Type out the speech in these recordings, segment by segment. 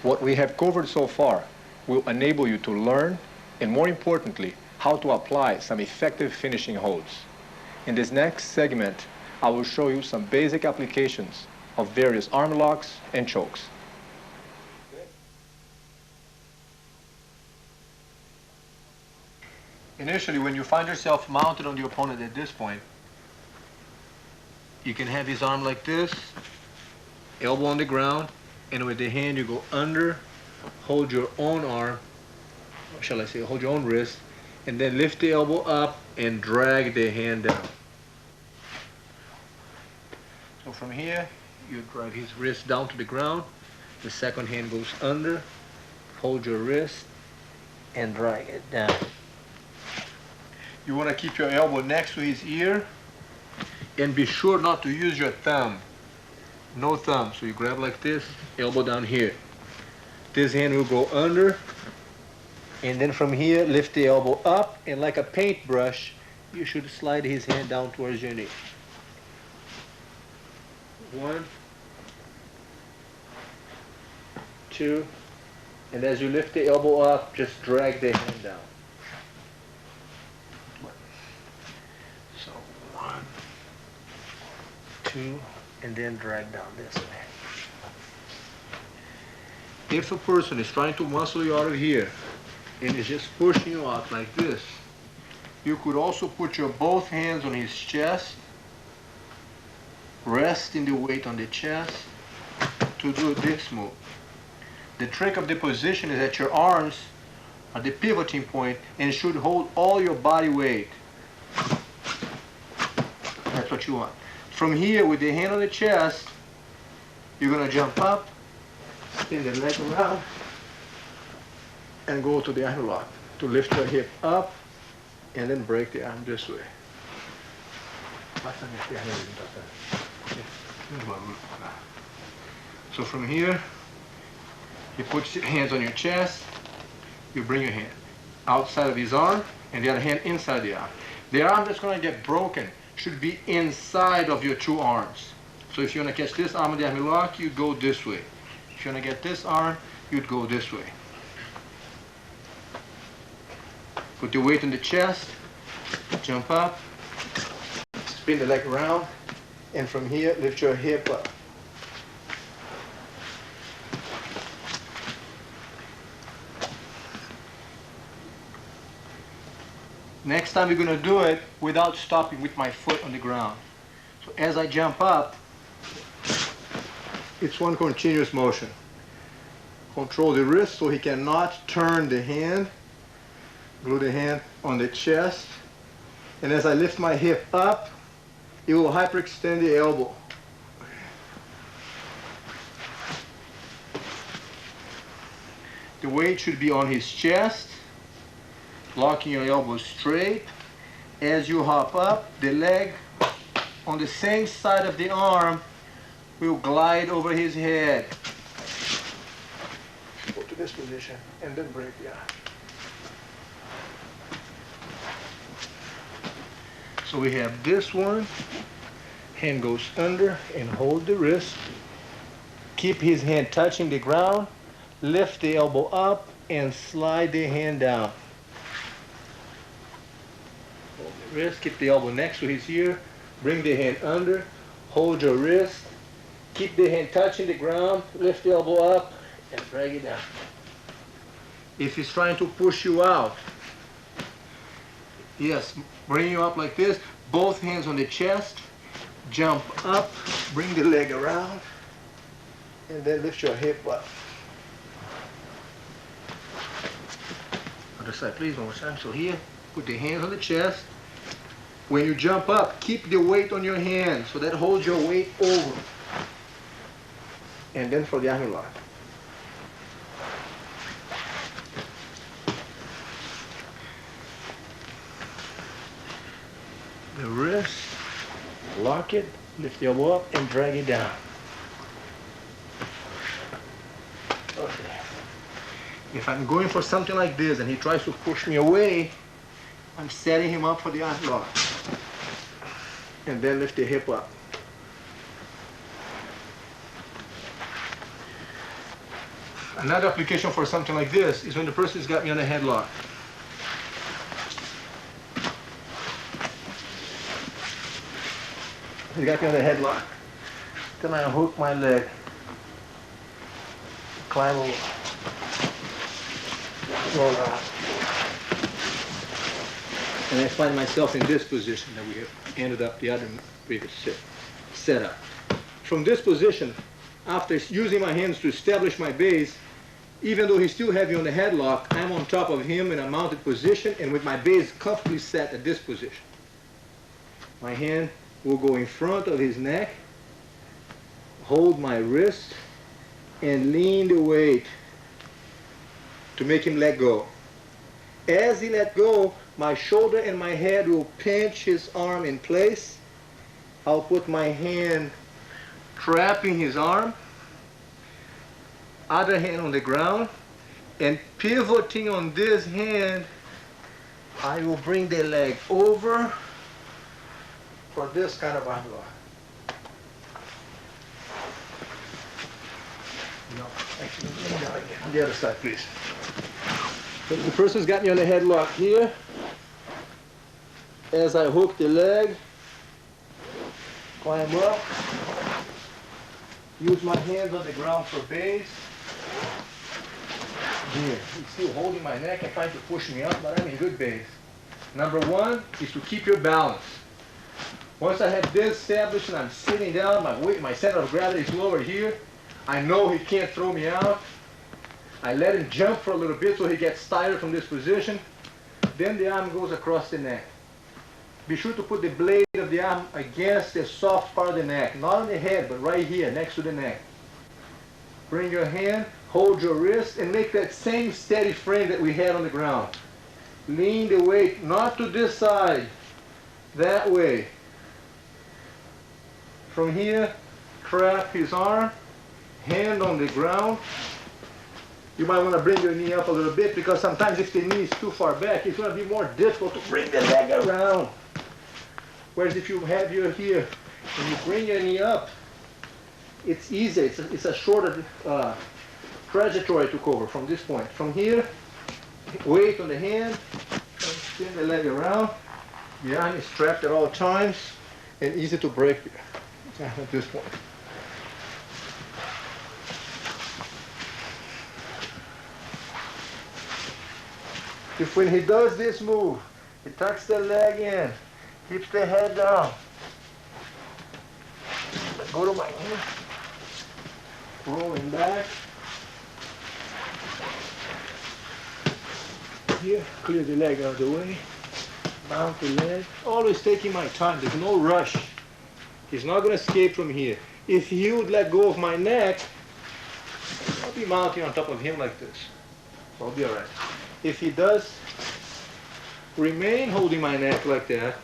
What we have covered so far will enable you to learn, and more importantly, how to apply some effective finishing holds. In this next segment, I will show you some basic applications of various arm locks and chokes. Initially, when you find yourself mounted on the opponent at this point, you can have his arm like this, elbow on the ground, and with the hand you go under, hold your own arm, or shall I say, hold your own wrist, and then lift the elbow up and drag the hand down. So from here, you drag his wrist down to the ground, the second hand goes under, hold your wrist, and drag it down. You want to keep your elbow next to his ear, and be sure not to use your thumb. No thumb, so you grab like this, elbow down here. This hand will go under, and then from here, lift the elbow up, and like a paintbrush, you should slide his hand down towards your knee. 1, 2, and as you lift the elbow up, just drag the hand down. So 1, 2, and then drag down this way. If a person is trying to muscle you out of here and is just pushing you out like this, you could also put your both hands on his chest, resting the weight on the chest to do this move. The trick of the position is that your arms are the pivoting point and should hold all your body weight. That's what you want. From here, with the hand on the chest, you're going to jump up, spin the leg around, and go to the arm lock to lift your hip up and then break the arm this way. So from here, you put your hands on your chest, you bring your hand outside of his arm and the other hand inside the arm. The arm that's going to get broken should be inside of your two arms. So if you want to catch this arm in the arm lock, you go this way. If you want to get this arm, you'd go this way. Put your weight on the chest, jump up, spin the leg around, and from here, lift your hip up. Next time we're going to do it without stopping with my foot on the ground. So as I jump up, it's one continuous motion. Control the wrist so he cannot turn the hand. Glue the hand on the chest. And as I lift my hip up, it will hyperextend the elbow. The weight should be on his chest, locking your elbow straight. As you hop up, the leg on the same side of the arm will glide over his head. Go to this position and then break the arm. So we have this one, hand goes under and hold the wrist. Keep his hand touching the ground, lift the elbow up and slide the hand down. Hold the wrist, keep the elbow next to his ear, bring the hand under, hold your wrist, keep the hand touching the ground, lift the elbow up and drag it down. If he's trying to push you out, Yes, bring you up like this, both hands on the chest, jump up, bring the leg around, and then lift your hip up. Other side, please, one more time. So here, put the hands on the chest. When you jump up, keep the weight on your hand, so that holds your weight over. And then for the arm lock. The wrist, lock it, lift the elbow up, and drag it down. Okay. If I'm going for something like this and he tries to push me away, I'm setting him up for the arm lock. And then lift the hip up. Another application for something like this is when the person's got me on a headlock. He got me on the headlock. Then I hook my leg, climb over, roll out. And I find myself in this position that we have ended up the other previous setup. From this position, after using my hands to establish my base, even though he's still heavy on the headlock, I'm on top of him in a mounted position and with my base comfortably set at this position. My hand will go in front of his neck, hold my wrist, and lean the weight to make him let go. As he let go, my shoulder and my head will pinch his arm in place. I'll put my hand trapping his arm, other hand on the ground, and pivoting on this hand, I will bring the leg over for this kind of arm lock. No, actually, on the other side, please. So the person's got me on the headlock here. As I hook the leg, climb up, use my hands on the ground for base. Here, he's still holding my neck and trying to push me up, but I'm in good base. Number one is to keep your balance. Once I have this established and I'm sitting down, my center of gravity is lower here, I know he can't throw me out. I let him jump for a little bit so he gets tired from this position. Then the arm goes across the neck. Be sure to put the blade of the arm against the soft part of the neck, not on the head, but right here, next to the neck. Bring your hand, hold your wrist, and make that same steady frame that we had on the ground. Lean the weight, not to this side, that way. From here, trap his arm, hand on the ground. You might want to bring your knee up a little bit because sometimes if the knee is too far back, it's going to be more difficult to bring the leg around. Whereas if you have your here and you bring your knee up, it's easier. It's a shorter trajectory to cover from this point. From here, weight on the hand, spin the leg around. The arm is strapped at all times and easy to break at this point. If when he does this move, he tucks the leg in, keeps the head down, go to my knee, rolling back, here, clear the leg out of the way, mount the leg, always taking my time, there's no rush. He's not going to escape from here. If he would let go of my neck, I'll be mounting on top of him like this. So I'll be all right. If he does remain holding my neck like that,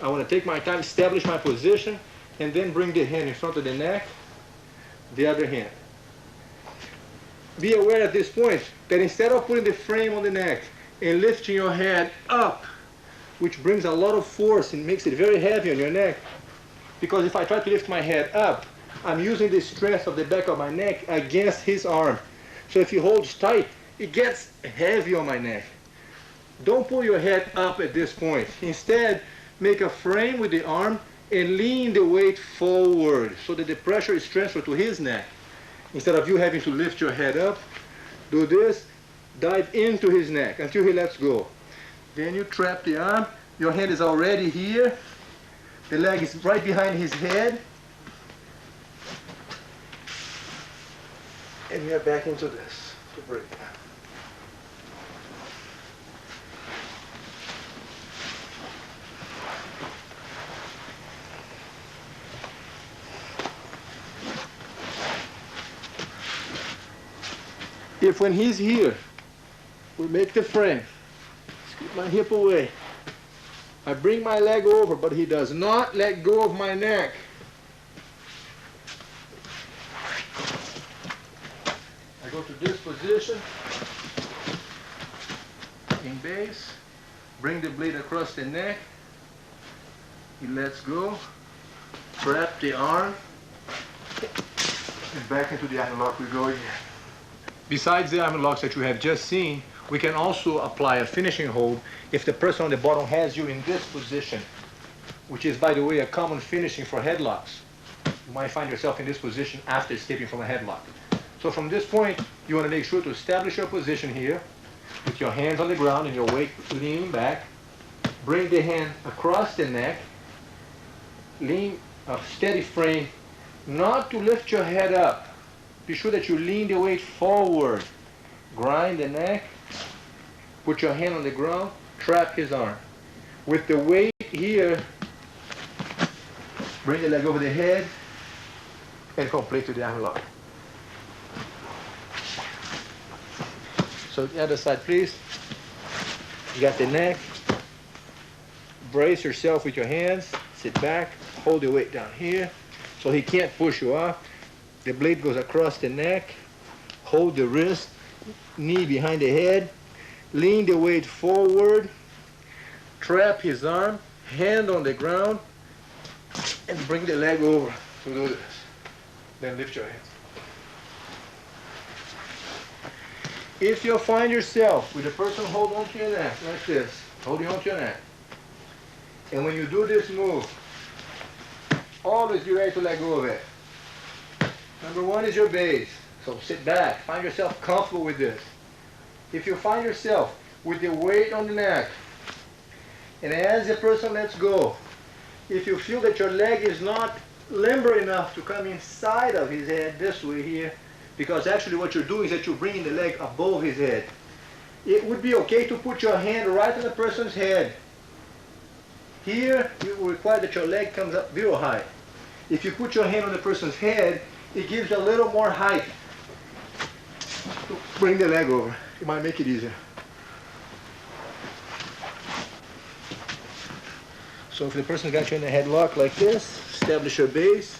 I want to take my time, establish my position, and then bring the hand in front of the neck, the other hand. Be aware at this point that instead of putting the frame on the neck and lifting your head up, which brings a lot of force and makes it very heavy on your neck, because if I try to lift my head up, I'm using the strength of the back of my neck against his arm. So if he holds tight, it gets heavy on my neck. Don't pull your head up at this point. Instead, make a frame with the arm and lean the weight forward so that the pressure is transferred to his neck. Instead of you having to lift your head up, do this, dive into his neck until he lets go. Then you trap the arm. Your hand is already here. The leg is right behind his head. And we are back into this to break. If when he's here, we make the frame, scoot my hip away. I bring my leg over, but he does not let go of my neck. I go to this position, in base, bring the blade across the neck, he lets go, trap the arm, and back into the arm lock we go again. Besides the arm locks that you have just seen, we can also apply a finishing hold if the person on the bottom has you in this position, which is, by the way, a common finishing for headlocks. You might find yourself in this position after escaping from a headlock. So from this point, you want to make sure to establish your position here with your hands on the ground and your weight leaning back. Bring the hand across the neck. Lean a steady frame, not to lift your head up. Be sure that you lean the weight forward. Grind the neck. Put your hand on the ground. Trap his arm. With the weight here, bring the leg over the head and complete to the arm lock. So the other side, please. You got the neck. Brace yourself with your hands. Sit back. Hold the weight down here so he can't push you off. The blade goes across the neck. Hold the wrist. Knee behind the head. Lean the weight forward. Trap his arm. Hand on the ground. And bring the leg over to do this. Then lift your hands. If you find yourself with a person hold onto your neck like this, holding onto your neck, and when you do this move, always be ready to let go of it. Number one is your base. So sit back. Find yourself comfortable with this. If you find yourself with the weight on the neck, and as the person lets go, if you feel that your leg is not limber enough to come inside of his head this way here, because actually what you're doing is that you're bringing the leg above his head, it would be okay to put your hand right on the person's head. Here, it will require that your leg comes up real high. If you put your hand on the person's head, it gives you a little more height to bring the leg over. It might make it easier. So if the person got you in a headlock like this, establish your base,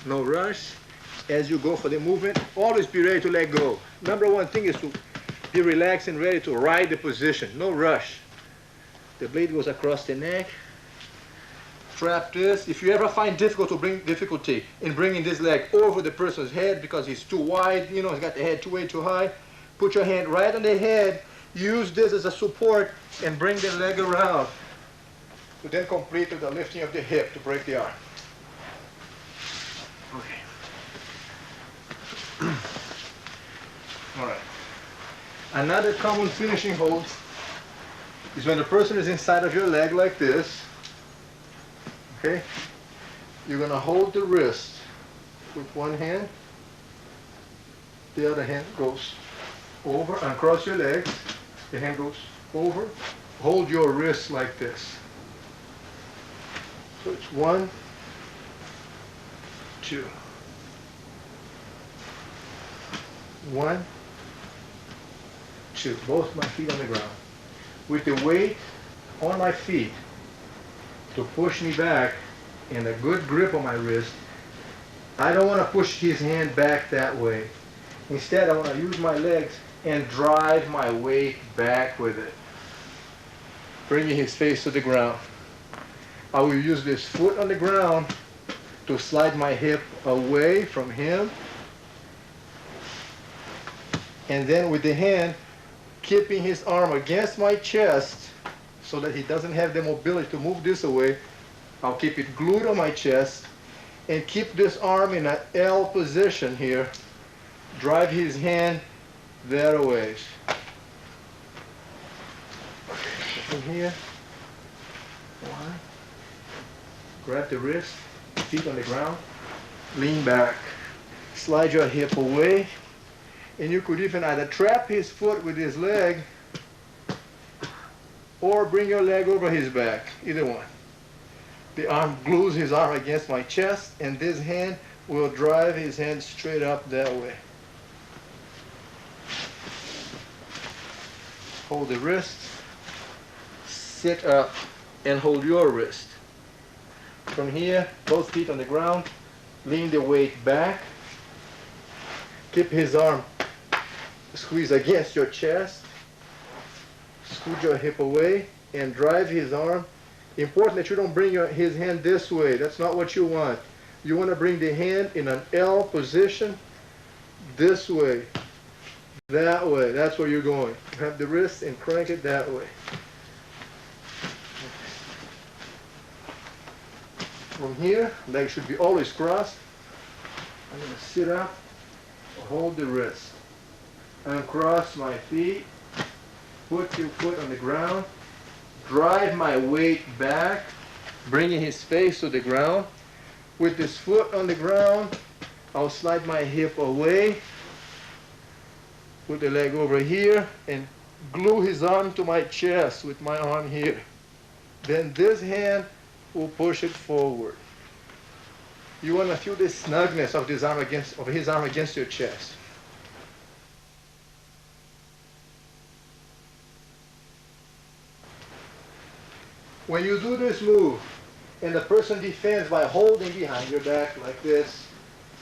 no rush. As you go for the movement, always be ready to let go. Number one thing is to be relaxed and ready to ride the position, no rush. The blade goes across the neck. Trap this. If you ever find difficulty in bringing this leg over the person's head because he's too wide, he's got the head way too high, put your hand right on the head, use this as a support, and bring the leg around to then complete with the lifting of the hip to break the arm. Okay. All right. Another common finishing hold is when the person is inside of your leg like this. Okay? You're going to hold the wrist with one hand. The other hand goes over and across your legs. The hand goes over. Hold your wrist like this. So it's 1, 2. 1, 2. Both my feet on the ground. With the weight on my feet to push me back and a good grip on my wrist, I don't want to push his hand back that way. Instead, I want to use my legs and drive my weight back with it, bringing his face to the ground. I will use this foot on the ground to slide my hip away from him, and then with the hand, keeping his arm against my chest so that he doesn't have the mobility to move this away, I'll keep it glued on my chest and keep this arm in an L position here. Drive his hand that way. from here. One. Grab the wrist, feet on the ground, lean back, slide your hip away, and you could even either trap his foot with his leg or bring your leg over his back, either one. The arm glues his arm against my chest, and this hand will drive his hand straight up that way. Hold the wrist, sit up, and hold your wrist. From here, both feet on the ground, lean the weight back, keep his arm squeeze against your chest, scoot your hip away, and drive his arm. Important that you don't bring his hand this way. That's not what you want. You want to bring the hand in an L position, this way, that way. That's where you're going. Grab the wrist and crank it that way. From here, legs should be always crossed. I'm going to sit up, hold the wrist, uncross my feet, put your foot on the ground, drive my weight back, bringing his face to the ground. With this foot on the ground, I'll slide my hip away, put the leg over here, and glue his arm to my chest with my arm here. Then this hand will push it forward. You want to feel the snugness of his arm against your chest. When you do this move, and the person defends by holding behind your back like this,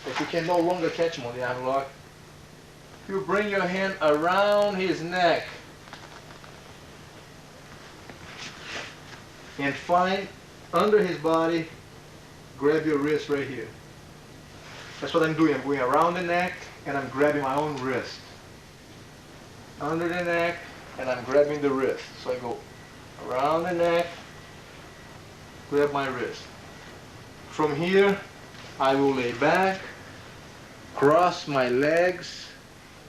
but you can no longer catch him on the arm lock, you bring your hand around his neck and find under his body, grab your wrist right here. That's what I'm doing. I'm going around the neck and I'm grabbing my own wrist. Under the neck and I'm grabbing the wrist. So I go around the neck, grab my wrist. From here, I will lay back, cross my legs,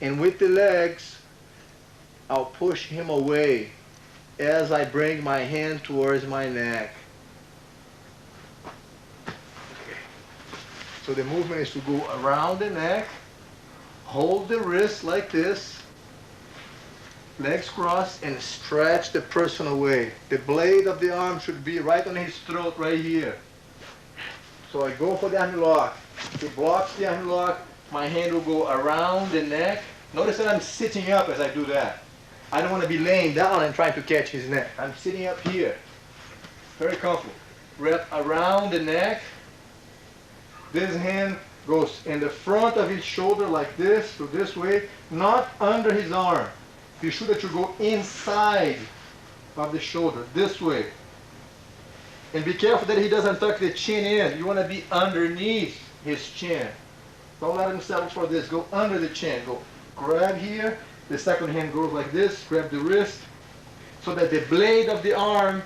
and with the legs, I'll push him away as I bring my hand towards my neck. Okay. So the movement is to go around the neck, hold the wrist like this, legs crossed, and stretch the person away. The blade of the arm should be right on his throat right here. So I go for the arm lock. He blocks the arm lock. My hand will go around the neck. Notice that I'm sitting up as I do that. I don't want to be laying down and trying to catch his neck. I'm sitting up here. Very comfortable. Wrap around the neck. This hand goes in the front of his shoulder like this, to this way, not under his arm. Be sure that you go inside of the shoulder, this way. And be careful that he doesn't tuck the chin in. You want to be underneath his chin. Don't let him settle for this. Go under the chin. Go grab here. The second hand goes like this. Grab the wrist so that the blade of the arm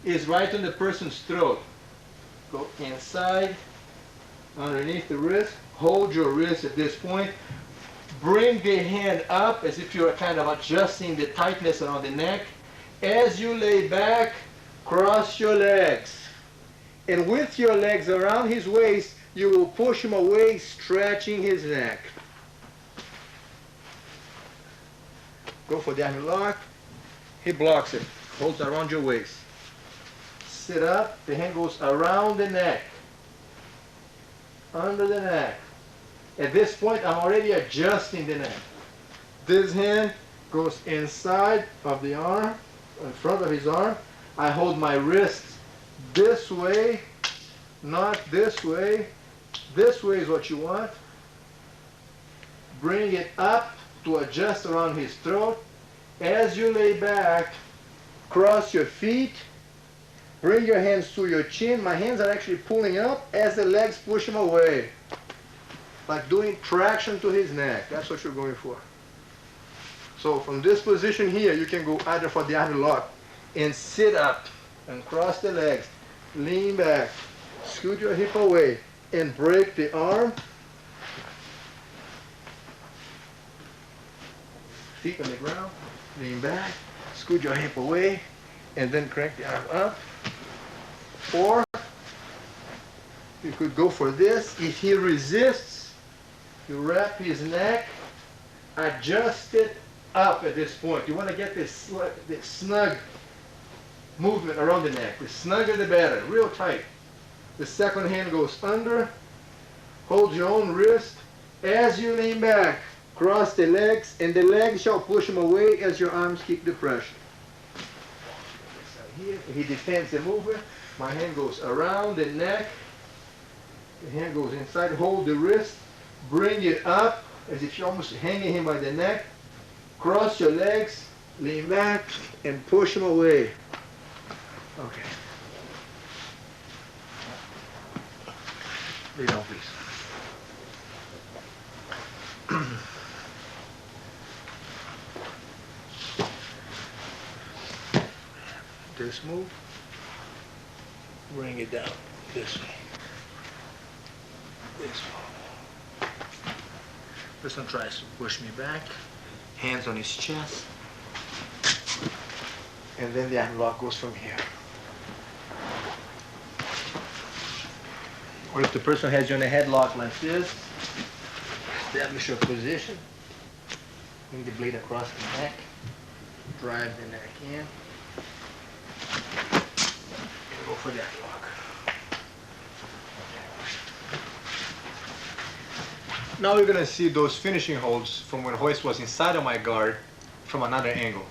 is right on the person's throat. Go inside, underneath the wrist. Hold your wrist at this point. Bring the hand up as if you're kind of adjusting the tightness around the neck. As you lay back, cross your legs. And with your legs around his waist, you will push him away, stretching his neck. Go for the arm lock. He blocks it. Holds around your waist. Sit up. The hand goes around the neck. Under the neck. At this point, I'm already adjusting the neck. This hand goes inside of the arm, in front of his arm. I hold my wrist this way, not this way. This way is what you want. Bring it up to adjust around his throat. As you lay back, cross your feet. Bring your hands to your chin. My hands are actually pulling up as the legs push him away. Like doing traction to his neck. That's what you're going for. So from this position here, you can go either for the arm lock and sit up and cross the legs. Lean back. Scoot your hip away and break the arm. Feet on the ground. Lean back. Scoot your hip away and then crank the arm up. Or you could go for this. If he resists, you wrap his neck, adjust it up at this point. You want to get this snug movement around the neck. The snugger the better, real tight. The second hand goes under, hold your own wrist. As you lean back, cross the legs, and the legs shall push them away as your arms keep the pressure. So here, he defends the movement. My hand goes around the neck. The hand goes inside, hold the wrist, bring it up as if you're almost hanging him by the neck. Cross your legs, lean back, and push him away. Okay. Lay down, please. This move, bring it down this way. This way. Person tries to push me back, hands on his chest, and then the arm lock goes from here. Or if the person has you in a headlock like this, establish your position, bring the blade across the neck, drive the neck in, and go for that lock. Now we're going to see those finishing holds from when Royce was inside of my guard from another angle.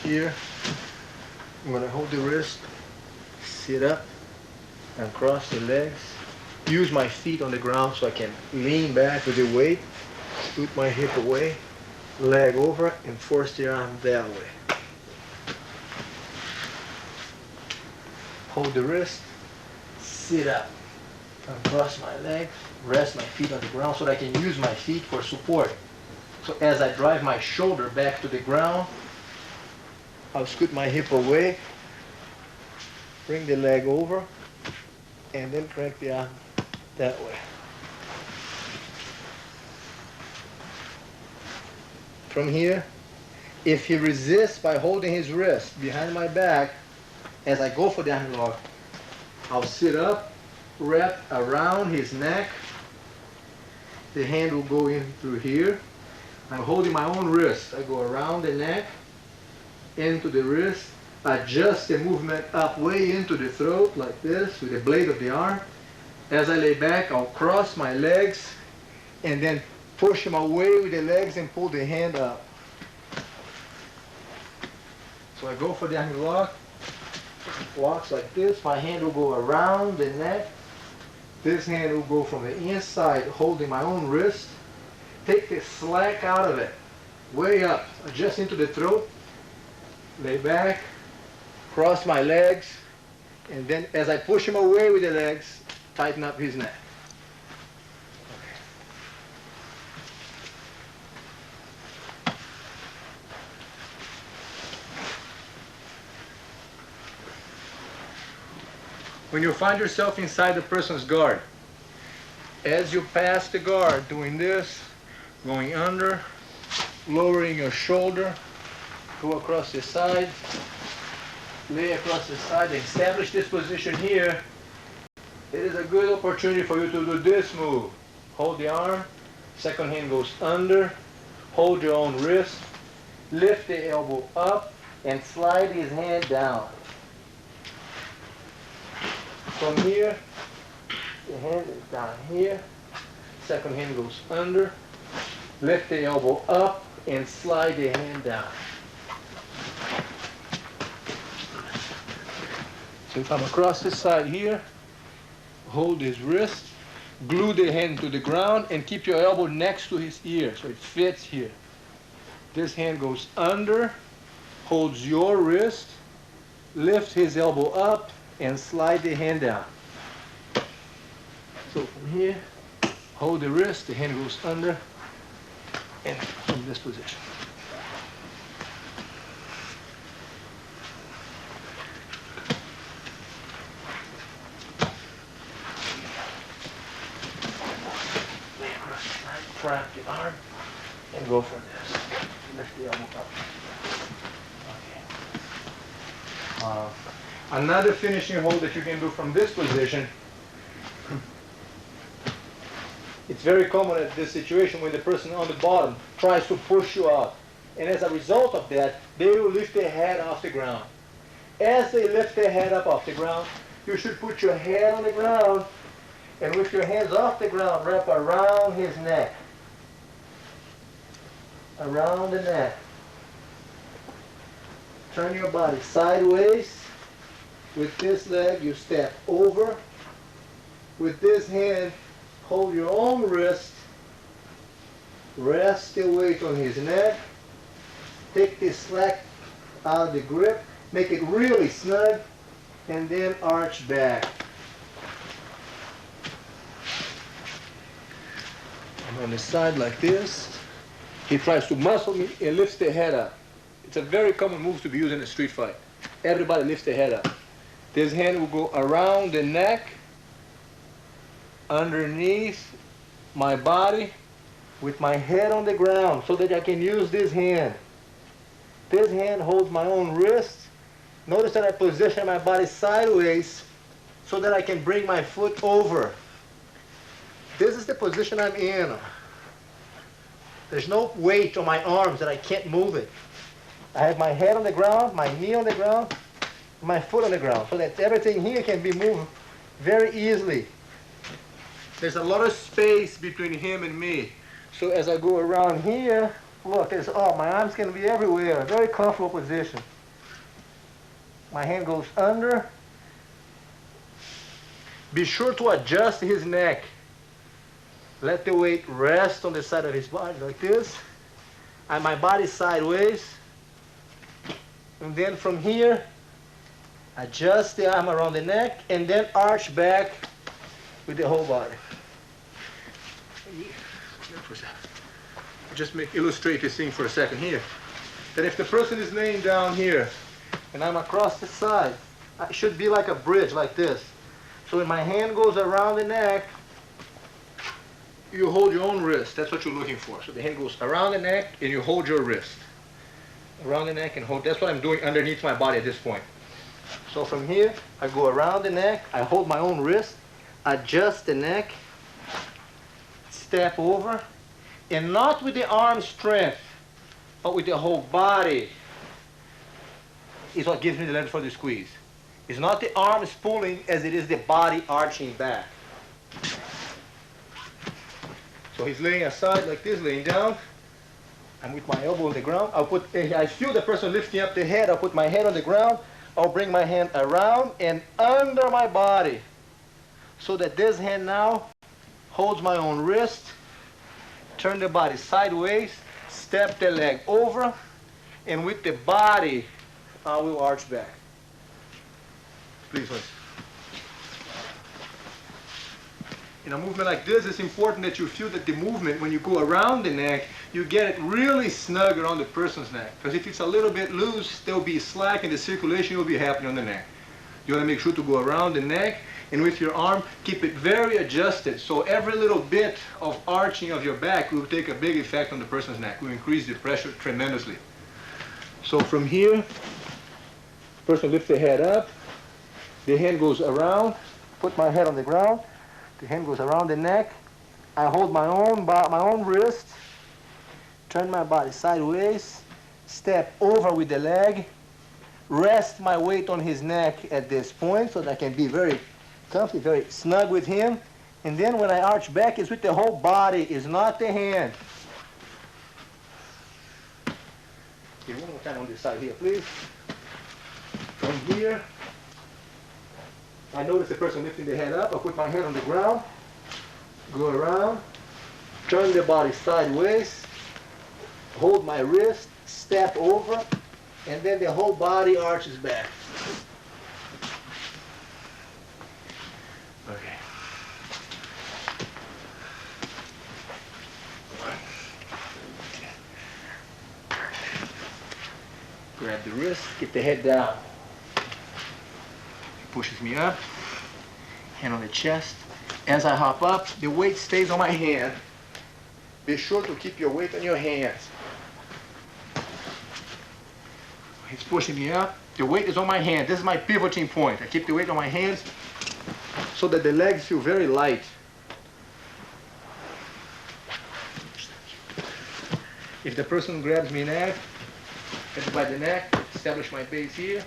Here, I'm going to hold the wrist, sit up, and cross the legs. Use my feet on the ground so I can lean back with the weight, scoot my hip away, leg over, and force the arm that way. Hold the wrist, sit up, and cross my legs, rest my feet on the ground so that I can use my feet for support. So as I drive my shoulder back to the ground, I'll scoot my hip away, bring the leg over, and then crank the arm that way. From here, if he resists by holding his wrist behind my back, as I go for the arm lock, I'll sit up, wrap around his neck. The hand will go in through here. I'm holding my own wrist. I go around the neck, into the wrist, adjust the movement up way into the throat like this with the blade of the arm. As I lay back, I'll cross my legs and then push him away with the legs and pull the hand up. So I go for the arm lock, locks like this. My hand will go around the neck. This hand will go from the inside, holding my own wrist. Take the slack out of it, way up, adjust into the throat. Lay back, cross my legs, and then as I push him away with the legs, tighten up his neck. When you find yourself inside the person's guard, as you pass the guard, doing this, going under, lowering your shoulder, go across the side, lay across the side, establish this position here. It is a good opportunity for you to do this move. Hold the arm, second hand goes under, hold your own wrist, lift the elbow up, and slide his hand down. From here, the hand is down here, second hand goes under, lift the elbow up, and slide the hand down. So if I'm across this side here, hold his wrist, glue the hand to the ground, and keep your elbow next to his ear so it fits here. This hand goes under, holds your wrist, lift his elbow up, and slide the hand down. So from here, hold the wrist, the hand goes under, and from this position. go for this. Lift the elbow up. Okay. Another finishing hold that you can do from this position. It's very common at this situation when the person on the bottom tries to push you out. And as a result of that, they will lift their head off the ground. As they lift their head up off the ground, you should put your head on the ground and with your hands off the ground, wrap around his neck. Around the neck. Turn your body sideways. With this leg, you step over. With this hand, hold your own wrist. Rest your weight on his neck. Take the slack out of the grip. Make it really snug. And then arch back. And on the side like this, he tries to muscle me and lifts the head up. It's a very common move to be used in a street fight. Everybody lifts their head up. This hand will go around the neck, underneath my body, with my head on the ground so that I can use this hand. This hand holds my own wrist. Notice that I position my body sideways so that I can bring my foot over. This is the position I'm in. There's no weight on my arms that I can't move it. I have my head on the ground, my knee on the ground, my foot on the ground, so that everything here can be moved very easily. There's a lot of space between him and me. So as I go around here, look, my arms can be everywhere. Very comfortable position. My hand goes under. Be sure to adjust his neck. Let the weight rest on the side of his body like this. And my body sideways. And then from here, adjust the arm around the neck and then arch back with the whole body. Just illustrate this thing for a second here. That if the person is laying down here and I'm across the side, it should be like a bridge like this. So when my hand goes around the neck, you hold your own wrist. That's what you're looking for. So the hand goes around the neck and you hold your wrist. Around the neck and hold. That's what I'm doing underneath my body at this point. So from here, I go around the neck, I hold my own wrist, adjust the neck, step over, and not with the arm strength, but with the whole body is what gives me the leverage for the squeeze. It's not the arms pulling as it is the body arching back. So he's laying aside like this, laying down. I'm with my elbow on the ground. I feel the person lifting up the head. I'll put my head on the ground. I'll bring my hand around and under my body so that this hand now holds my own wrist. Turn the body sideways, step the leg over, and with the body, I will arch back. Please, Liz. In a movement like this, it's important that you feel that the movement, when you go around the neck, you get it really snug around the person's neck. Because if it's a little bit loose, there'll be slack and the circulation will be happening on the neck. You want to make sure to go around the neck, and with your arm, keep it very adjusted. So every little bit of arching of your back will take a big effect on the person's neck. Will increase the pressure tremendously. So from here, person lifts the head up. The hand goes around. Put my head on the ground. The hand goes around the neck. I hold my own wrist. Turn my body sideways. Step over with the leg. Rest my weight on his neck at this point so that I can be very comfy, very snug with him. And then when I arch back, it's with the whole body, it's not the hand. Okay, one more time on this side here, please. From here, I notice the person lifting the head up. I put my hand on the ground, go around, turn the body sideways, hold my wrist, step over, and then the whole body arches back. Okay. Grab the wrist, get the head down. Pushes me up, hand on the chest. As I hop up, the weight stays on my hand. be sure to keep your weight on your hands. He's pushing me up. The weight is on my hand. This is my pivoting point. I keep the weight on my hands so that the legs feel very light. If the person grabs me neck, by the neck, establish my base here,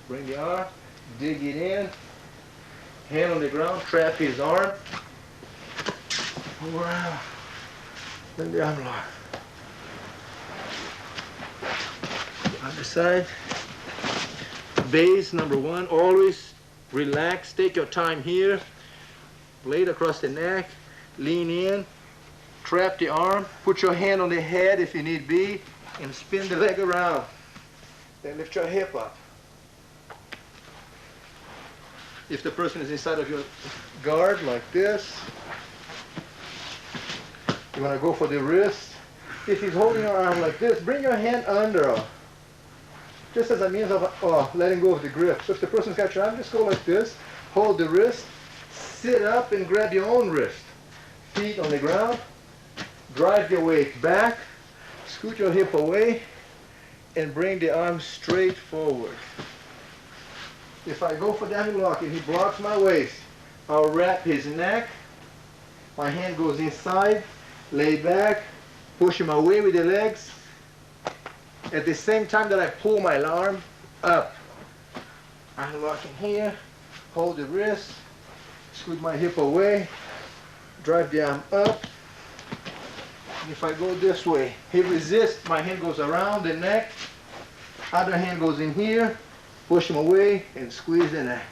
bring the arm, dig it in, hand on the ground, trap his arm, around, then the arm lock. Other side. Base number one, always relax, take your time here, blade across the neck, lean in, trap the arm, put your hand on the head if you need be, and spin the leg around. Then lift your hip up. If the person is inside of your guard like this, you want to go for the wrist. If he's holding your arm like this, bring your hand under, just as a means of letting go of the grip. So if the person's got your arm, just go like this, hold the wrist, sit up and grab your own wrist. Feet on the ground, drive your weight back, scoot your hip away, and bring the arm straight forward. If I go for the arm lock and he blocks my waist, I'll wrap his neck, my hand goes inside, lay back, push him away with the legs, at the same time that I pull my arm up. I'm locking here, hold the wrist, scoot my hip away, drive the arm up. And if I go this way, he resists, my hand goes around the neck, other hand goes in here, push him away and squeeze the neck.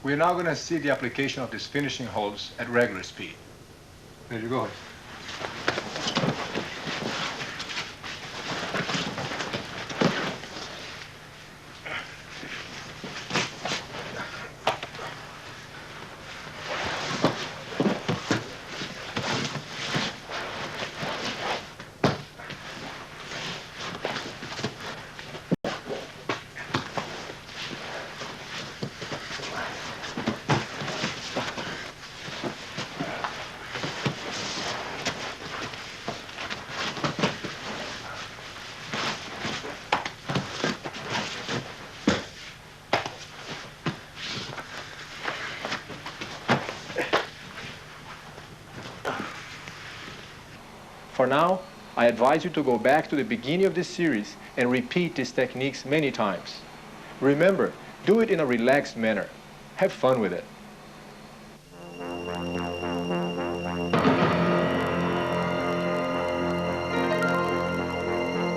We're now going to see the application of these finishing holds at regular speed. There you go. For now, I advise you to go back to the beginning of this series and repeat these techniques many times. Remember, do it in a relaxed manner. Have fun with it.